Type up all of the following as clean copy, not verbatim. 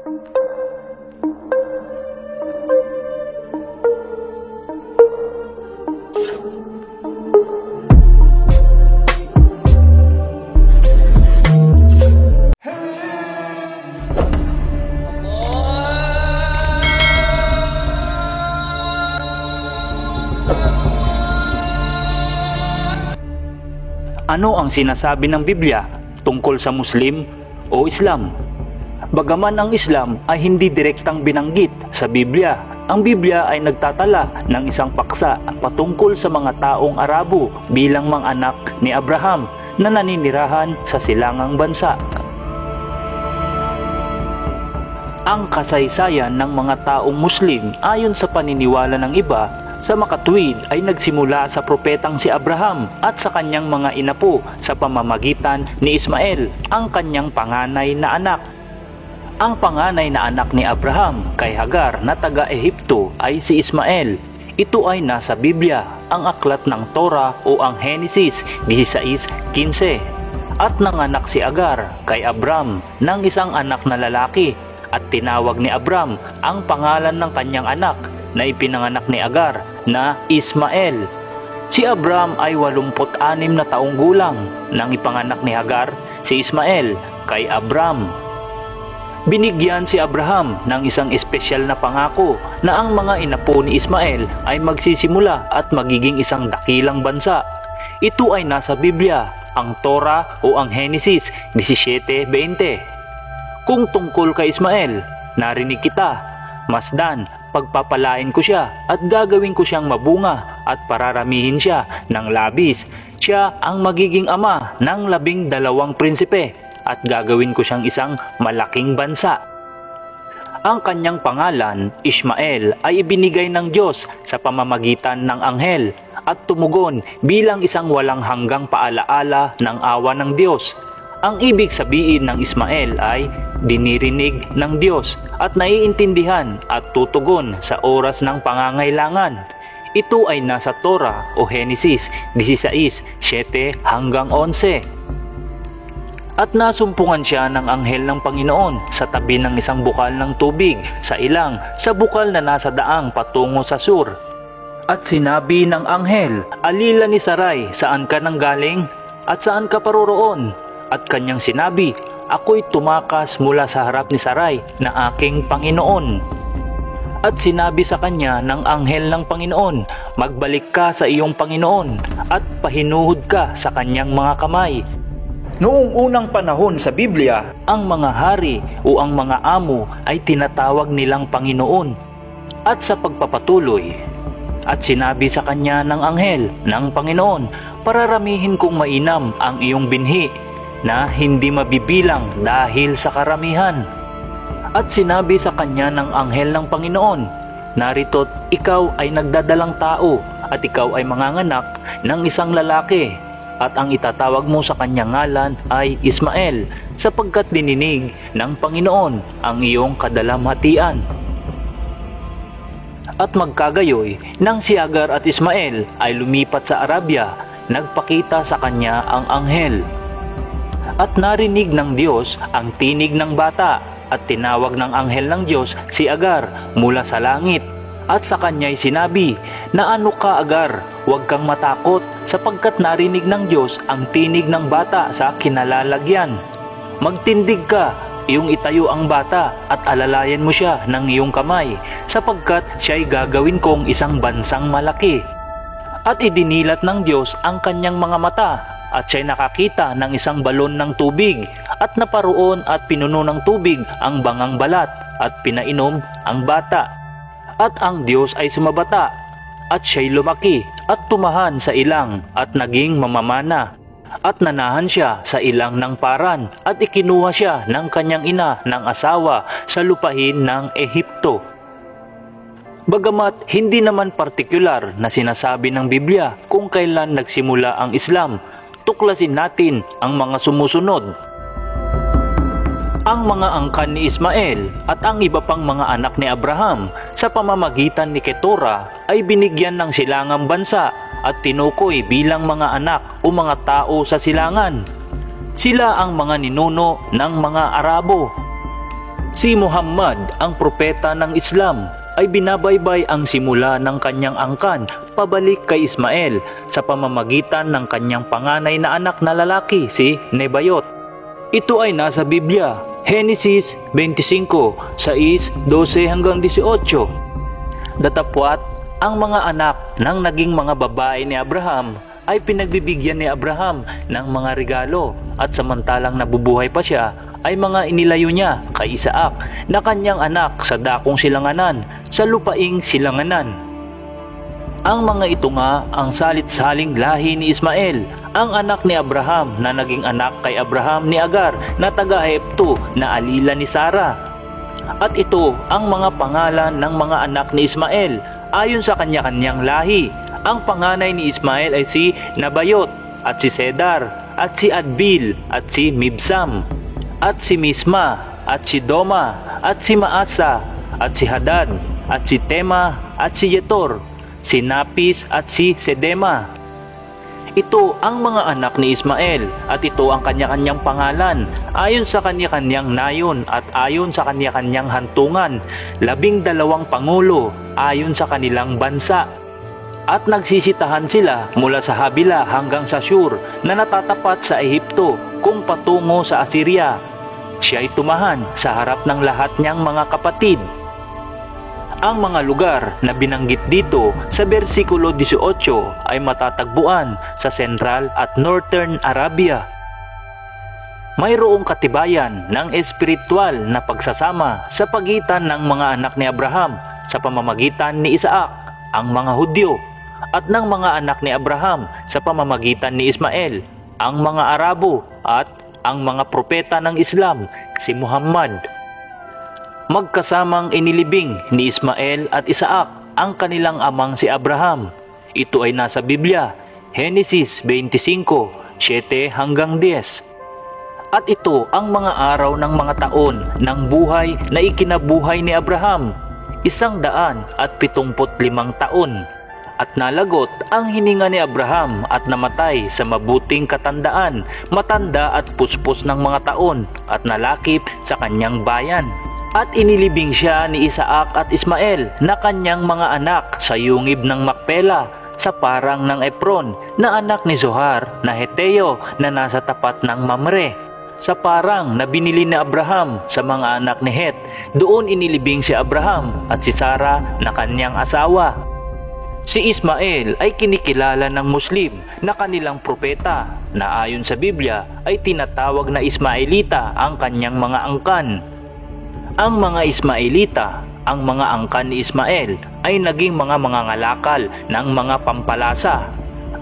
Ano ang sinasabi ng Biblia tungkol sa Muslim o Islam? Bagaman ang Islam ay hindi direktang binanggit sa Biblia, ang Biblia ay nagtatala ng isang paksa patungkol sa mga taong Arabo bilang mga anak ni Abraham na naninirahan sa silangang bansa. Ang kasaysayan ng mga taong Muslim ayon sa paniniwala ng iba sa makatuwid ay nagsimula sa propetang si Abraham at sa kanyang mga inapo sa pamamagitan ni Ismael, ang kanyang panganay na anak. Ang panganay na anak ni Abraham kay Hagar na taga-Ehipto ay si Ismael. Ito ay nasa Biblia, ang aklat ng Torah o ang Genesis 16:15. At nanganak si Hagar kay Abram ng isang anak na lalaki at tinawag ni Abram ang pangalan ng kanyang anak na ipinanganak ni Hagar na Ismael. Si Abram ay 86 na taong gulang nang ipanganak ni Hagar si Ismael kay Abram. Binigyan si Abraham ng isang espesyal na pangako na ang mga inapo ni Ismael ay magsisimula at magiging isang dakilang bansa. Ito ay nasa Biblia, ang Torah o ang Genesis 17:20. Kung tungkol kay Ismael, narinig kita, masdan, pagpapalain ko siya at gagawin ko siyang mabunga at pararamihin siya ng labis. Siya ang magiging ama ng 12 prinsipe at gagawin ko siyang isang malaking bansa. Ang kanyang pangalan, Ismael, ay ibinigay ng Diyos sa pamamagitan ng anghel at tumugon bilang isang walang hanggang paalaala ng awa ng Diyos. Ang ibig sabihin ng Ismael ay dinirinig ng Diyos at naiintindihan at tutugon sa oras ng pangangailangan. Ito ay nasa Torah o Genesis 16:7-11. At nasumpungan siya ng anghel ng Panginoon sa tabi ng isang bukal ng tubig sa ilang sa bukal na nasa daang patungo sa sur. At sinabi ng anghel, "Alila ni Sarai, saan ka nanggaling at saan ka paroroon?" At kanyang sinabi, "Ako'y tumakas mula sa harap ni Sarai na aking Panginoon." At sinabi sa kanya ng anghel ng Panginoon, "Magbalik ka sa iyong Panginoon at pahinuhod ka sa kanyang mga kamay." Noong unang panahon sa Biblia, ang mga hari o ang mga amo ay tinatawag nilang Panginoon. At sa pagpapatuloy, at sinabi sa kanya ng anghel ng Panginoon, "Pararamihin kong mainam ang iyong binhi na hindi mabibilang dahil sa karamihan." At sinabi sa kanya ng anghel ng Panginoon, "Narito't ikaw ay nagdadalang tao at ikaw ay manganganak ng isang lalaki at ang itatawag mo sa kanyang ngalan ay Ismael sapagkat dininig ng Panginoon ang iyong kadalamhatian." At magkagayoy, nang si Hagar at Ismael ay lumipat sa Arabia, nagpakita sa kanya ang anghel. At narinig ng Diyos ang tinig ng bata at tinawag ng anghel ng Diyos si Hagar mula sa langit. At sa kanya'y sinabi, "Na ano ka, Hagar, huwag kang matakot sapagkat narinig ng Diyos ang tinig ng bata sa kinalalagyan. Magtindig ka, iyong itayo ang bata at alalayan mo siya ng iyong kamay sapagkat siya'y gagawin kong isang bansang malaki." At idinilat ng Diyos ang kanyang mga mata at siya'y nakakita ng isang balon ng tubig at naparoon at pinuno ng tubig ang bangang balat at pinainom ang bata. At ang Diyos ay sumabata at siya'y lumaki at tumahan sa ilang at naging mamamana. At nanahan siya sa ilang ng Paran at ikinuha siya ng kanyang ina ng asawa sa lupain ng Ehipto. Bagamat hindi naman partikular na sinasabi ng Biblia kung kailan nagsimula ang Islam, tuklasin natin ang mga sumusunod. Ang mga angkan ni Ismael at ang iba pang mga anak ni Abraham sa pamamagitan ni Ketura ay binigyan ng silangang bansa at tinukoy bilang mga anak o mga tao sa silangan. Sila ang mga ninuno ng mga Arabo. Si Muhammad, ang propeta ng Islam, ay binabaybay ang simula ng kanyang angkan pabalik kay Ismael sa pamamagitan ng kanyang panganay na anak na lalaki, si Nebayot. Ito ay nasa Biblia, Genesis 25, 6-12 hanggang 18. Datapwat, ang mga anak ng naging mga babae ni Abraham ay pinagbibigyan ni Abraham ng mga regalo, at samantalang nabubuhay pa siya ay mga inilayo niya kay Isaac na kanyang anak sa dakong silanganan, sa lupaing silanganan. Ang mga ito nga ang salit-saling lahi ni Ismael, ang anak ni Abraham na naging anak kay Abraham ni Agar na taga-Hepto na alila ni Sarah. At ito ang mga pangalan ng mga anak ni Ismael ayon sa kanya-kanyang lahi. Ang panganay ni Ismael ay si Nabayot, at si Sedar, at si Adbil, at si Mibsam, at si Misma, at si Doma, at si Maasa, at si Hadad, at si Tema, at si Yetor, si Napis, at si Sedema. Ito ang mga anak ni Ismael, at ito ang kanya-kanyang pangalan ayon sa kanya-kanyang nayon at ayon sa kanya-kanyang hantungan, 12 pangulo ayon sa kanilang bansa. At nagsisitahan sila mula sa Habila hanggang sa Shur na natatapat sa Ehipto kung patungo sa Assyria. Siya ay tumahan sa harap ng lahat niyang mga kapatid. Ang mga lugar na binanggit dito sa versikulo 18 ay matatagpuan sa Central at Northern Arabia. Mayroong katibayan ng espiritual na pagsasama sa pagitan ng mga anak ni Abraham sa pamamagitan ni Isaac, ang mga Hudyo, at ng mga anak ni Abraham sa pamamagitan ni Ismael, ang mga Arabo, at ang mga propeta ng Islam, si Muhammad. Magkasamang inilibing ni Ismael at Isaac ang kanilang amang si Abraham. Ito ay nasa Biblia, Genesis 25, 7 hanggang 10. At ito ang mga araw ng mga taon ng buhay na ikinabuhay ni Abraham, 175 taon. At nalagot ang hininga ni Abraham at namatay sa mabuting katandaan, matanda at puspos ng mga taon, at nalakip sa kanyang bayan. At inilibing siya ni Isaac at Ismael na kanyang mga anak sa yungib ng Makpela, sa parang ng Efron na anak ni Zohar na Heteo na nasa tapat ng Mamre, sa parang na binili ni Abraham sa mga anak ni Het. Doon inilibing si Abraham at si Sarah na kanyang asawa. Si Ismael ay kinikilala ng Muslim na kanilang propeta, na ayon sa Biblia ay tinatawag na Ismaelita ang kanyang mga angkan. Ang mga Ismaelita, ang mga angkan ni Ismael, ay naging mga mangangalakal ng mga pampalasa,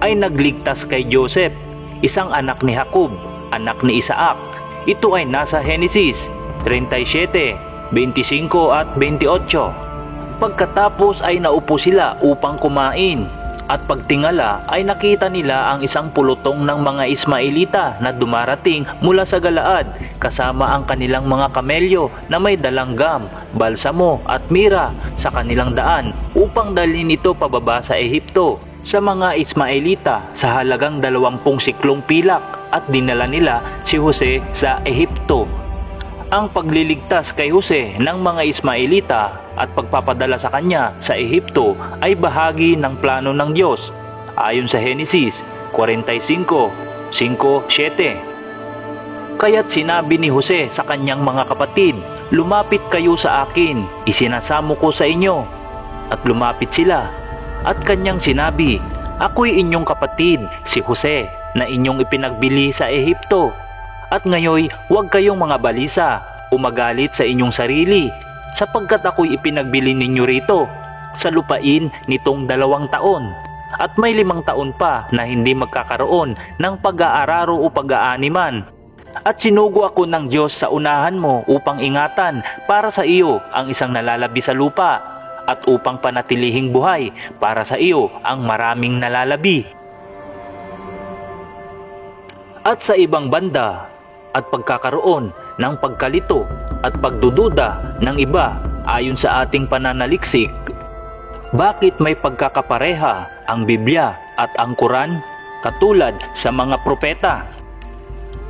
ay nagligtas kay Joseph, isang anak ni Jacob, anak ni Isaac. Ito ay nasa Genesis 37, 25 at 28. Pagkatapos ay naupo sila upang kumain, at pagtingala ay nakita nila ang isang pulutong ng mga Ismaelita na dumarating mula sa Galaad kasama ang kanilang mga kamelyo na may dalang gam, balsamo at mira sa kanilang daan upang dalhin ito pababa sa Ehipto sa mga Ismaelita sa halagang 20 siklong pilak, at dinala nila si Jose sa Ehipto. Ang pagliligtas kay Jose ng mga Ismaelita at pagpapadala sa kanya sa Ehipto ay bahagi ng plano ng Diyos ayon sa Genesis 45, 5-7. Kaya't sinabi ni Jose sa kanyang mga kapatid, "Lumapit kayo sa akin, isinasamo ko sa inyo." At lumapit sila, at kanyang sinabi, "Ako'y inyong kapatid, si Jose, na inyong ipinagbili sa Ehipto. At ngayoy, huwag kayong mga balisa o magalit sa inyong sarili, sapagkat ako'y ipinagbili ninyo rito sa lupain nitong 2 taon, at may 5 taon pa na hindi magkakaroon ng pag-aararo o pag-aaniman. At sinugo ako ng Diyos sa unahan mo upang ingatan para sa iyo ang isang nalalabi sa lupa, at upang panatilihing buhay para sa iyo ang maraming nalalabi." At sa ibang banda, at pagkakaroon ng pagkalito at pagdududa ng iba ayon sa ating pananaliksik, bakit may pagkakapareha ang Biblia at ang Quran katulad sa mga propeta?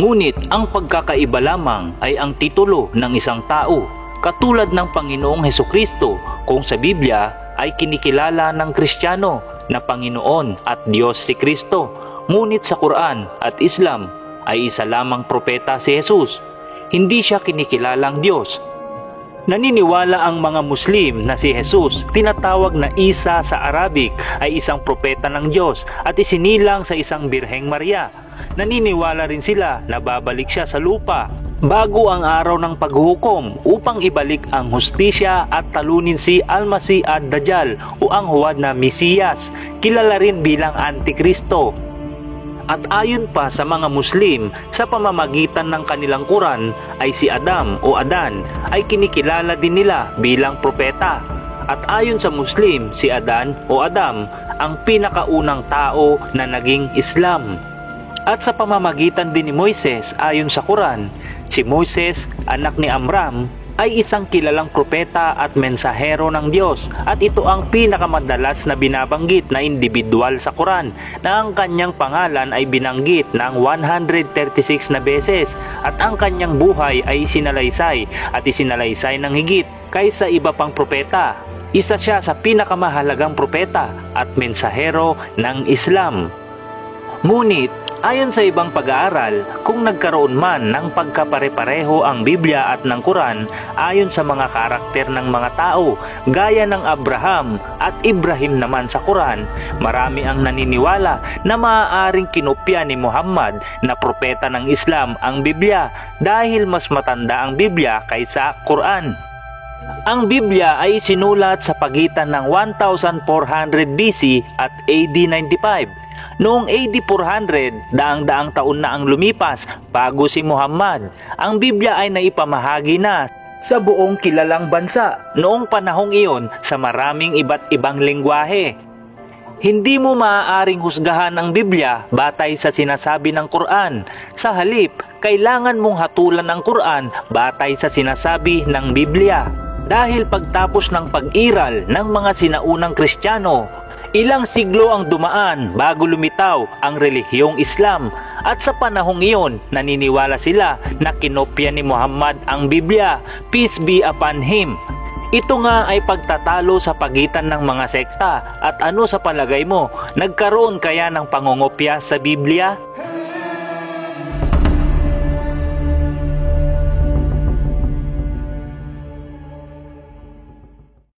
Ngunit ang pagkakaiba lamang ay ang titulo ng isang tao katulad ng Panginoong Hesukristo kung sa Biblia ay kinikilala ng Kristiyano na Panginoon at Diyos si Kristo. Ngunit sa Quran at Islam ay isa lamang propeta si Jesus. Hindi siya kinikilalang Diyos. Naniniwala ang mga Muslim na si Jesus, tinatawag na Isa sa Arabic, ay isang propeta ng Diyos at isinilang sa isang Birheng Maria. Naniniwala rin sila na babalik siya sa lupa bago ang araw ng paghuhukom upang ibalik ang hustisya at talunin si Al-Masih ad-Dajjal o ang huwad na Mesiyas, kilala rin bilang Antikristo. At ayon pa sa mga Muslim, sa pamamagitan ng kanilang Quran ay si Adam o Adan ay kinikilala din nila bilang propeta. At ayon sa Muslim, si Adan o Adam ang pinakaunang tao na naging Islam. At sa pamamagitan din ni Moises ayon sa Quran, si Moises, anak ni Amram, ay isang kilalang propeta at mensahero ng Diyos at ito ang pinakamadalas na binabanggit na individual sa Quran na ang kanyang pangalan ay binanggit ng 136 na beses at ang kanyang buhay ay isinalaysay at isinalaysay ng higit kaysa iba pang propeta. Isa siya sa pinakamahalagang propeta at mensahero ng Islam. Ngunit, ayon sa ibang pag-aaral, kung nagkaroon man ng pagkapare-pareho ang Biblia at ng Quran ayon sa mga karakter ng mga tao, gaya ng Abraham at Ibrahim naman sa Quran, marami ang naniniwala na maaaring kinopya ni Muhammad na propeta ng Islam ang Biblia dahil mas matanda ang Biblia kaysa Quran. Ang Biblia ay sinulat sa pagitan ng 1400 BC at AD 95. Noong AD 400, daang-daang taon na ang lumipas bago si Muhammad, ang Biblia ay naipamahagi na sa buong kilalang bansa noong panahong iyon sa maraming iba't ibang lengguwahe. Hindi mo maaaring husgahan ang Biblia batay sa sinasabi ng Quran. Sa halip, kailangan mong hatulan ang Quran batay sa sinasabi ng Biblia. Dahil pagtapos ng pag-iral ng mga sinaunang Kristiyano, ilang siglo ang dumaan bago lumitaw ang relihiyong Islam at sa panahong iyon naniniwala sila na kinopya ni Muhammad ang Biblia, peace be upon him. Ito nga ay pagtatalo sa pagitan ng mga sekta at ano sa palagay mo, nagkaroon kaya ng pangungopya sa Biblia?